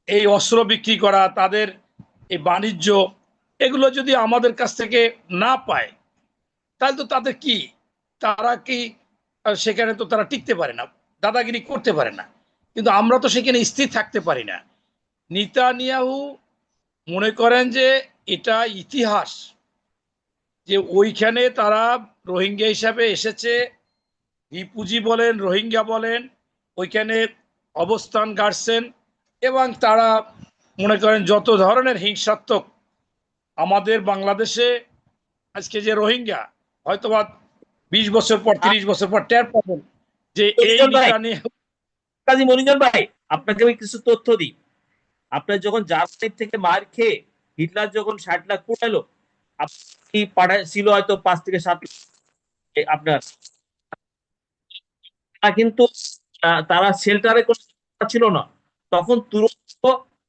এই অস্ত্র বিক্রি করা, তাদের এই বাণিজ্য, এগুলো যদি আমাদের কাছ থেকে না পায়, তাহলে তো তাদের কি, তারা কি সেখানে তো তারা টিকতে পারে না, দাদাগিরি করতে পারে না। কিন্তু আমরা তো সেখানে স্থির থাকতে পারি না। নেতানিয়াহু মনে করেন যে এটা ইতিহাস, যে ওইখানে তারা রোহিঙ্গা হিসাবে এসেছে, রিফিউজি বলেন, রোহিঙ্গা বলেন, ওইখানে অবস্থান গাড়ছেন এবং তারা মনে করেন যত ধরনের হিংসাত্মক আমাদের বাংলাদেশে আজকে যে রোহিঙ্গা হয়তোবা 20 বছর পর 30 বছর পর টের পাবেন যে এই মনিজন ভাই, নিয়ে কাজী মনিজন ভাই, আপনাকে আমি কিছু তথ্য দিই। আপনার যখন জার্মানি থেকে মার খেয়ে হিটলার যখন 60 লাখ পাঠালো, আপনি পাঠাইছিল হয়তো 5 থেকে 7 লাখ। আপনার তারা কিন্তু তারা শেল্টারে কোনো ছিল না। তখন তুরস্ক,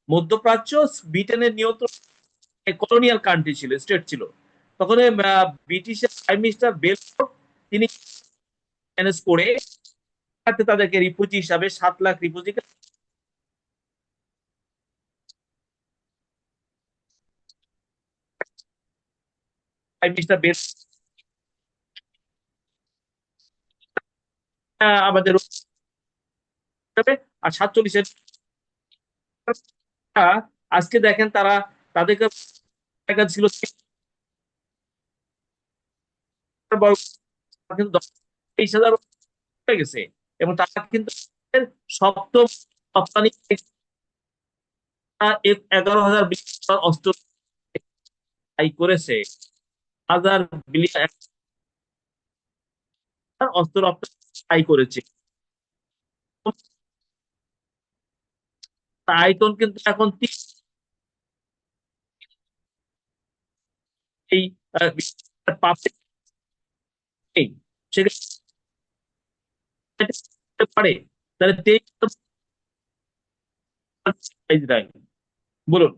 মধ্যপ্রাচ্য, ব্রিটেনের নিয়ন্ত্রণ কলোনিয়াল কান্ট্রি ছিল, স্টেট ছিল। তখন ব্রিটিশের প্রাইম মিনিস্টার বেলফোর্ড তিনি ম্যানেজ করে তাদেরকে রিফিউজি হিসাবে 7 লাখ রিফিউজিকে প্রাইম মিনিস্টার বেল আমাদের আর 47-এর আজকে দেখেন তারা তাদেরকে টাকা ছিল কিন্তু 23,000 হয়ে গেছে, এবং তারা কিন্তু সপ্তম রপ্তানি 11,000 বিলিয়ন অস্ত্র করেছে। 1,000 বিলিয়ন অস্ত্র রপ্তানি করেছে। আয়তন কিন্তু এখন এই পারে তাহলে ইসরায়েল। বলুন।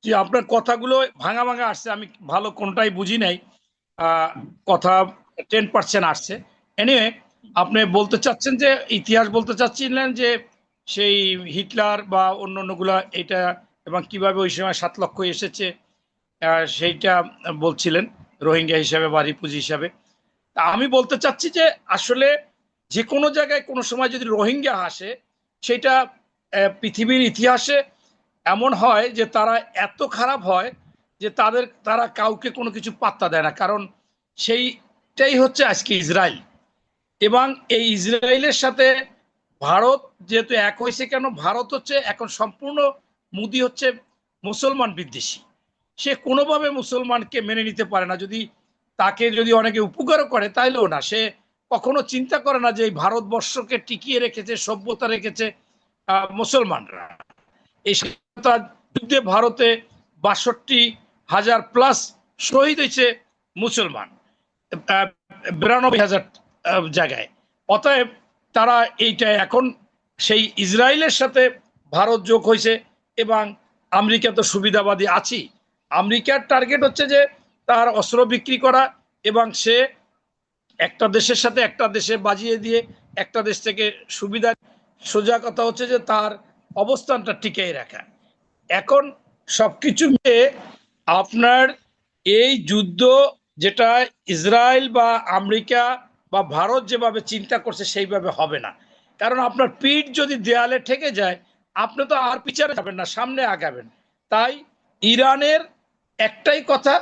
যে আপনার কথাগুলো ভাঙা ভাঙা আসছে, আমি ভালো কোনটাই বুঝি নাই। কথা 10% আসছে। এনিওয়ে, আপনি বলতে চাচ্ছেন যে ইতিহাস বলতে চাচ্ছিলেন যে সেই হিটলার বা অন্যান্যগুলা এটা এবং কিভাবে ওই সময় 7 লক্ষ এসেছে সেইটা বলছিলেন রোহিঙ্গা হিসাবে বা রিফিউজি হিসাবে। তা আমি বলতে চাচ্ছি যে আসলে যে কোনো জায়গায় কোনো সময় যদি রোহিঙ্গা আসে, সেটা পৃথিবীর ইতিহাসে এমন হয় যে তারা এত খারাপ হয় যে তারা কাউকে কোনো কিছু পাত্তা দেয় না। কারণ সেইটাই হচ্ছে আজকে ইসরায়েল। এবং এই ইসরায়েলের সাথে ভারত যেহেতু এক হয়েছে, কেন ভারত হচ্ছে এখন সম্পূর্ণ মুদি হচ্ছে মুসলমান বিদ্বেষী। সে কোনোভাবে মুসলমানকে মেনে নিতে পারে না। তাকে যদি অনেকে উপকারও করে তাইলেও না, সে কখনো চিন্তা করে না যে এই ভারতবর্ষকে টিকিয়ে রেখেছে, সভ্যতা রেখেছে মুসলমানরা। এই স্বাধীনতা যুদ্ধে ভারতে 62,000 প্লাস শহীদ হয়েছে মুসলমান, 92,000 জায়গায়। অতএব তারা এইটা এখন সেই ইসরায়েলের সাথে ভারত যোগ হয়েছে। এবং আমেরিকা তো সুবিধাবাদী আছি। আমেরিকার টার্গেট হচ্ছে যে তার অস্ত্র বিক্রি করা এবং সে একটা দেশের সাথে একটা দেশে বাজিয়ে দিয়ে একটা দেশ থেকে সুবিধা। সোজা কথা হচ্ছে যে তার অবস্থানটা টিকিয়ে রাখা। এখন সবকিছু মিলে আপনার এই যুদ্ধ, যেটা ইসরায়েল বা আমেরিকা বা ভারত যেভাবে চিন্তা করছে সেইভাবে হবে না। কারণ আপনার পিঠ যদি দেয়ালে ঠেকে যায়, আপনি তো আর পিছনে যাবেন না, সামনে আগাবেন। তাই ইরানের একটাই কথা,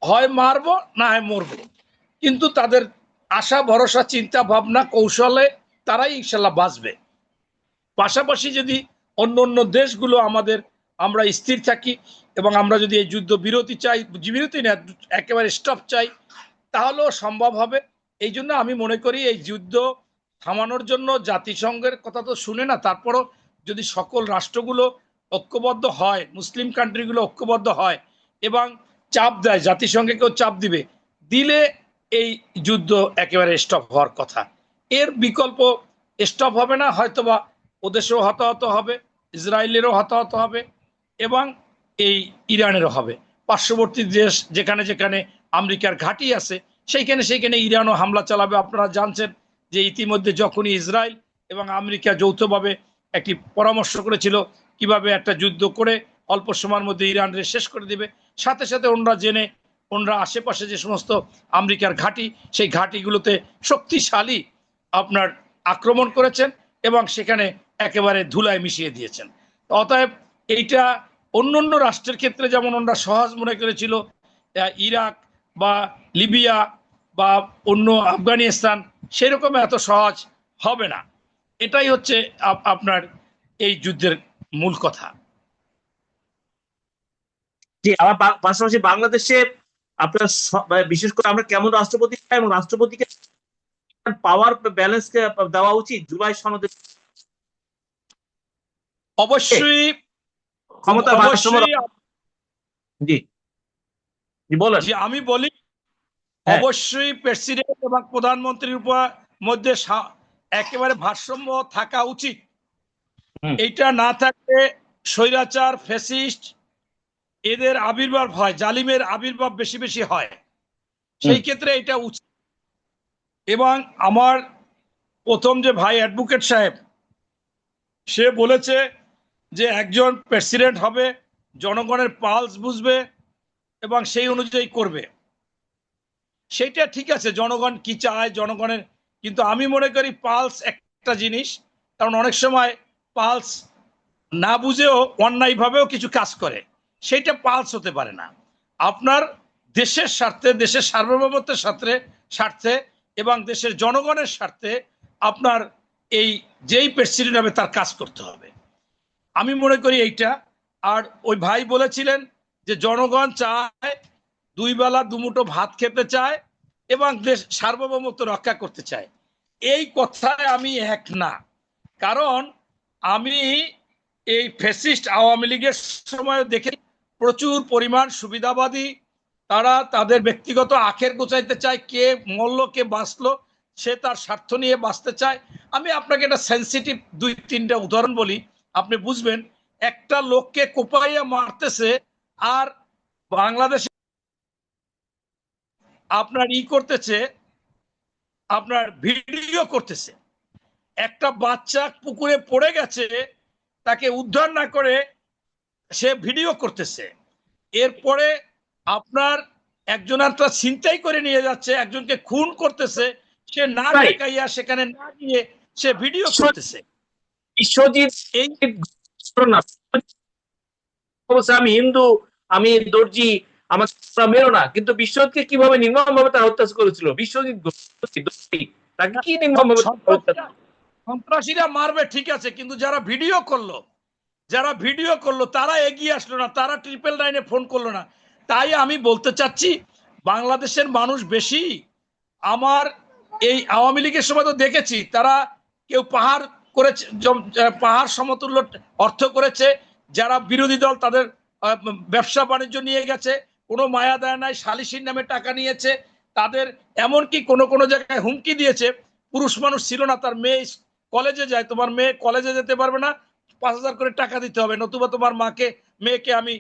হয় মারবো না হয় মরবো। কিন্তু তাদের আশা ভরসা চিন্তা ভাবনা কৌশলে তারাই ইনশাল্লাহ বাঁচবে। পাশাপাশি যদি অন্য অন্য দেশগুলো আমরা স্থির থাকি এবং আমরা যদি এই যুদ্ধ বিরতি চাই, বিরতি না একেবারে স্টপ চাই, তাহলেও সম্ভব হবে। এই জন্য আমি মনে করি এই যুদ্ধ থামানোর জন্য জাতিসংঘের কথা তো শুনে না, তারপরও যদি সকল রাষ্ট্রগুলো ঐক্যবদ্ধ হয়, মুসলিম কান্ট্রিগুলো ঐক্যবদ্ধ হয় এবং চাপ দেয়, জাতিসংঘেকেও চাপ দিলে এই যুদ্ধ একেবারে স্টপ হওয়ার কথা। এর বিকল্প স্টপ হবে না, হয়তোবা ওদেশেও হতাহত হবে, ইসরায়েলেরও হতাহত হবে এবং এই ইরানেরও হবে। পার্শ্ববর্তী দেশ যেখানে যেখানে আমেরিকার ঘাঁটি আছে সেইখানে ইরানও হামলা চালাবে। আপনারা জানছেন যে ইতিমধ্যে যখনই ইসরায়েল এবং আমেরিকা যৌথভাবে একটি পরামর্শ করেছিল কিভাবে একটা যুদ্ধ করে অল্প সময়ের মধ্যে ইরানকে শেষ করে দিবে, সাথে সাথে ওনরা আশেপাশে যে সমস্ত আমেরিকার ঘাঁটি, সেই ঘাঁটিগুলোতে শক্তিশালী আপনার আক্রমণ করেছেন এবং সেখানে একেবারে ধুলায় মিশিয়ে দিয়েছেন। অতএব এইটা অন্য অন্য রাষ্ট্রের ক্ষেত্রে যেমন ওনরা সহজ মনে করেছিল ইরাক বা লিবিয়া বা অন্য আফগানিস্তান সেরকম এত সহজ হবে না। এটাই হচ্ছে আপনার এই যুদ্ধের মূল কথা। জি, আমার পাশাপাশি বাংলাদেশে আপনার বিশেষ করে আমরা কেমন রাষ্ট্রপতি চাই এবং রাষ্ট্রপতিকে পাওয়ার ব্যালেন্স দেওয়া উচিত জুলাই সনদে অবশ্যই ক্ষমতার ভারসাম্য অবশ্যই জি জি বলেন। যে আমি বলি হ্যাঁ, অবশ্যই প্রেসিডেন্ট এবং প্রধানমন্ত্রীর উপর মধ্যে একেবারে ভারসাম্য থাকা উচিত। হুম, এইটা না থাকলে স্বৈরাচার ফ্যাসিস্ট এদের আবির্ভাব হয়, জালিমের আবির্ভাব বেশি বেশি হয়। সেই ক্ষেত্রে এটা উচিত। এবং আমার প্রথম যে ভাই অ্যাডভোকেট সাহেব সে বলেছে যে একজন প্রেসিডেন্ট হবে, জনগণের পালস বুঝবে এবং সেই অনুযায়ী করবে। সেইটা ঠিক আছে, জনগণ কি চায় জনগণের, কিন্তু আমি মনে করি পালস একটা জিনিস, কারণ অনেক সময় পালস না বুঝেও অন্যায়ভাবেও কিছু কাজ করে, সেইটা পালস হতে পারে না। আপনার দেশের স্বার্থে, দেশের সার্বভৌমত্বের স্বার্থে এবং দেশের জনগণের স্বার্থে আপনার এই যেই প্রেসিডেন্ট হবে তার কাজ করতে হবে, আমি মনে করি এইটা। আর ওই ভাই বলেছিলেন যে জনগণ চায় দুই বেলা দুমুঠো ভাত খেতে চায় এবং দেশ সার্বভৌমত্ব রক্ষা করতে চায়, এই কথায় আমি এক না। কারণ আমি এই ফ্যাসিস্ট আওয়ামী লীগের সময় দেখে প্রচুর পরিমাণ সুবিধাবাদী, তারা তাদের ব্যক্তিগত আখের গোছাইতে চায়, কে মরল কে বাঁচলো সে তার স্বার্থ নিয়ে বাঁচতে চায়। আমি আপনাকে একটা সেন্সিটিভ দুই তিনটা উদাহরণ বলি, আপনি বুঝবেন। একটা লোককে কোপাইয়া মারতেছে আর বাংলাদেশে আপনার করতেছে, আপনার ভিডিও করতেছে। একটা বাচ্চা পুকুরে পড়ে গেছে, তাকে উদ্ধার না করে সে ভিডিও করতেছে। এরপরে আপনার একজনটা ছিনতাই করে নিয়ে যাচ্ছে, একজনকে খুন করতেছে, সে না তাই ঠেকাইয়া সেখানে না গিয়ে সে ভিডিও করতেছে। বিশ্বজিৎ এই ঘটনা অবশ্য আমি হিন্দু, আমি দর্জি, আমার মেরো না, কিন্তু বিশ্বজিৎকে কিভাবে নির্মম ভাবে তারা হত্যা করেছিল, বিশ্বজিৎ তাকে কি নির্মম ভাবে হত্যা। সন্ত্রাসীরা মারবে ঠিক আছে, কিন্তু যারা ভিডিও করলো তারা এগিয়ে আসলো না, তারা 999-এ ফোন করলো না। তাই আমি বলতে চাচ্ছি বাংলাদেশের মানুষ বেশি, আমার এই আওয়ামী লীগের সময় তো দেখেছি তারা কেউ পাহাড় করেছে, পাহাড় সমতুল্য অর্থ করেছে, যারা বিরোধী দল তাদের ব্যবসা বাণিজ্য নিয়ে গেছে, কোনো মায়া দেয় নাই, সালিসির নামে টাকা নিয়েছে, তাদের এমনকি কোনো কোনো জায়গায় হুমকি দিয়েছে। পুরুষ মানুষ ছিল না, তার মেয়ে কলেজে যায়, তোমার মেয়ে কলেজে যেতে পারবে না, 5,000 করে টাকা দিতে হবে, নতুবা তোমার মেয়েকে আমি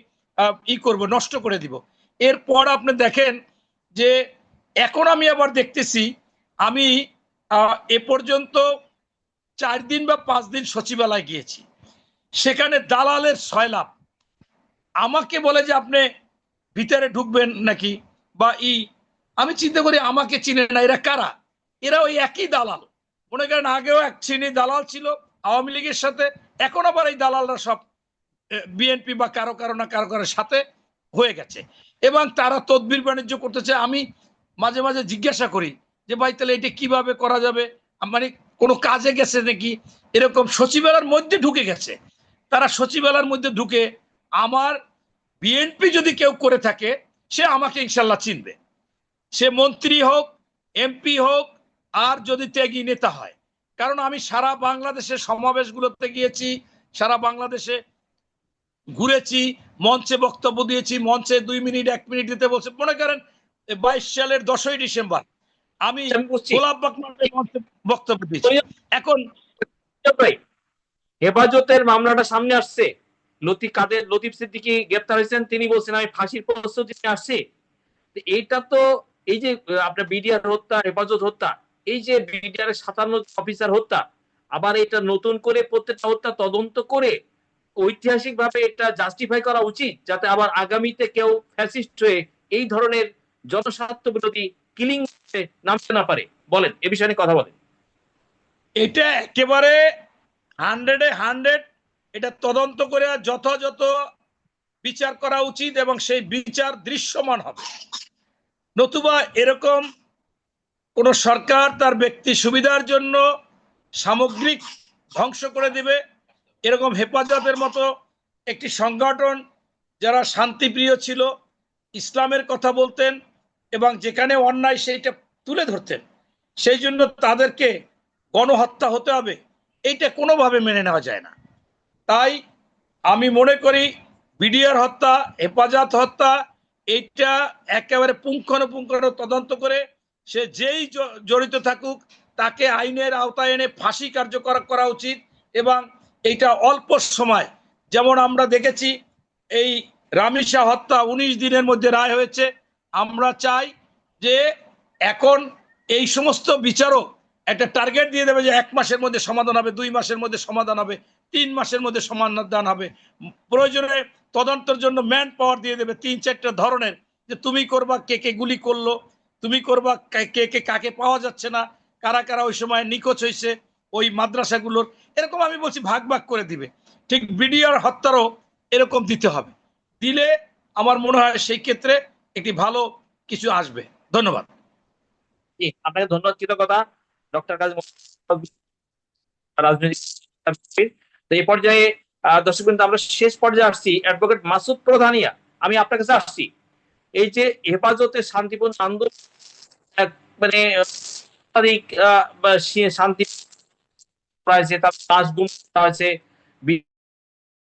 করব, নষ্ট করে দিব। এরপর আপনি দেখেন যে এখন আমি আবার দেখতেছি, আমি এ পর্যন্ত 4 দিন বা 5 দিন সচিবালয় গিয়েছি, সেখানে দালালের সয়লাভ। আমাকে বলে যে আপনি ভিতরে ঢুকবেন নাকি বা আমি চিন্তা করি আমাকে চিনে না, এরা কারা? এরা ওই একই দালাল। মনে করেন আগেও এক শ্রেণীর দালাল ছিল আওয়ামী লীগের সাথে, এখন আবার এই দালালরা সব বিএনপি বা কারো সাথে হয়ে গেছে এবং তারা তদবির বাণিজ্য করতেছে। আমি মাঝে মাঝে জিজ্ঞাসা করি যে ভাই তাহলে এটা কিভাবে করা যাবে, মানে কোনো কাজে গেছে নাকি, এরকম সচিবালয়ের মধ্যে ঢুকে গেছে। তারা সচিবালয়ের মধ্যে ঢুকে আমার বিএনপি যদি কেউ করে থাকে সে আমাকে ইনশাল্লাহ চিনবে, সে মন্ত্রী হোক, এমপি হোক, আর যদি ত্যাগী নেতা হয়। কারণ আমি সারা বাংলাদেশের সমাবেশগুলোতে গিয়েছি, সারা বাংলাদেশে ঘুরেছি, মঞ্চে বক্তব্য দিয়েছি, মঞ্চে 2 মিনিট 1 মিনিট দিতে বলছে। মনে করেন 22 সালের 10ই ডিসেম্বর আমি আমি বুঝছি গোলাপবাগ মাঠে মঞ্চে বক্তব্য দিয়েছি। এখন ভাই, হেফাজতের মামলাটা সামনে আসছে, লতিফ সিদ্দিকী গ্রেপ্তার হয়েছেন, তিনি বলছেন আমি ফাঁসির প্রস্তুতি নিয়ে আসছি। এইটা তো এই যে আপনার বিডিআর হত্যা, হেফাজত হত্যা, এই যে বিডিআর 57 অফিসার হত্যা, আবার এটা নতুন করে প্রত্যেকটা হত্যা তদন্ত করে ঐতিহাসিক ভাবে এটা জাস্টিফাই করা উচিত, যাতে আবার আগামীতে কেউ ফ্যাসিস্ট হয়ে এই ধরনের জনস্বার্থ বিরোধী কিলিং নামতে না পারে। বলেন এ বিষয়ে কথা বলেন। এটা একেবারে 100-এ 100 এটা তদন্ত করে যথাযথ বিচার করা উচিত এবং সেই বিচার দৃশ্যমান হবে। নতুবা এরকম কোন সরকার তার ব্যক্তি সুবিধার জন্য সামগ্রিক ধ্বংস করে দিবে, এরকম হেফাজতের মতো একটি সংগঠন যারা শান্তিপ্রিয় ছিল, ইসলামের কথা বলতেন এবং যেখানে অন্যায় সেইটা তুলে ধরতেন, সেই জন্য তাদেরকে গণহত্যা হতে হবে, এইটা কোনোভাবে মেনে নেওয়া যায় না। তাই আমি মনে করি বিডিআর হত্যা, হেফাজত হত্যা, এইটা একেবারে পুঙ্খানুপুঙ্খ তদন্ত করে সে যেই জড়িত থাকুক তাকে আইনের আওতায় এনে ফাঁসি কার্যকর করা উচিত। এবং এইটা অল্প সময়, যেমন আমরা দেখেছি এই রামিসা হত্যা 19 দিনের মধ্যে রায় হয়েছে। আমরা চাই যে এখন এই সমস্ত বিচারক একটা টার্গেট দিয়ে দেবে যে 1 মাসের মধ্যে সমাধান হবে, 2 মাসের মধ্যে সমাধান হবে, 3 মাসের মধ্যে সমাধান হবে। প্রয়োজনে তদন্তের জন্য ম্যান পাওয়ার দিয়ে দেবে 3-4টা ধরনের, যে তুমি করবা কে কে গুলি করলো, তুমি করবা কে কে কাকে পাওয়া যাচ্ছে না, কারা কারা ওই সময় নিখোঁজ হয়েছে ওই মাদ্রাসাগুলোর, এরকম আমি বলছি ভাগ ভাগ করে দিবে। ঠিক বিডিআর হত্যারও এরকম দিতে হবে, দিলে আমার মনে হয় সেই ক্ষেত্রে একটি ভালো কিছু আসবে। ধন্যবাদ। জি, আপনাকে ধন্যবাদ, কৃতজ্ঞতা ডক্টর কাজী মোহাম্মদ রাজনৈতিক। তো এই পর্যায়ে দর্শকবৃন্দ, আমরা শেষ পর্যায়ে আসছি। অ্যাডভোকেট মাসুদ প্রধানিয়া, আমি আপনার কাছে আসছি। এই যে হেফাজতে শান্তিপূর্ণ আন্দোলন, মানে শান্তি হয়েছে, তার লাশ গুম করা হয়েছে,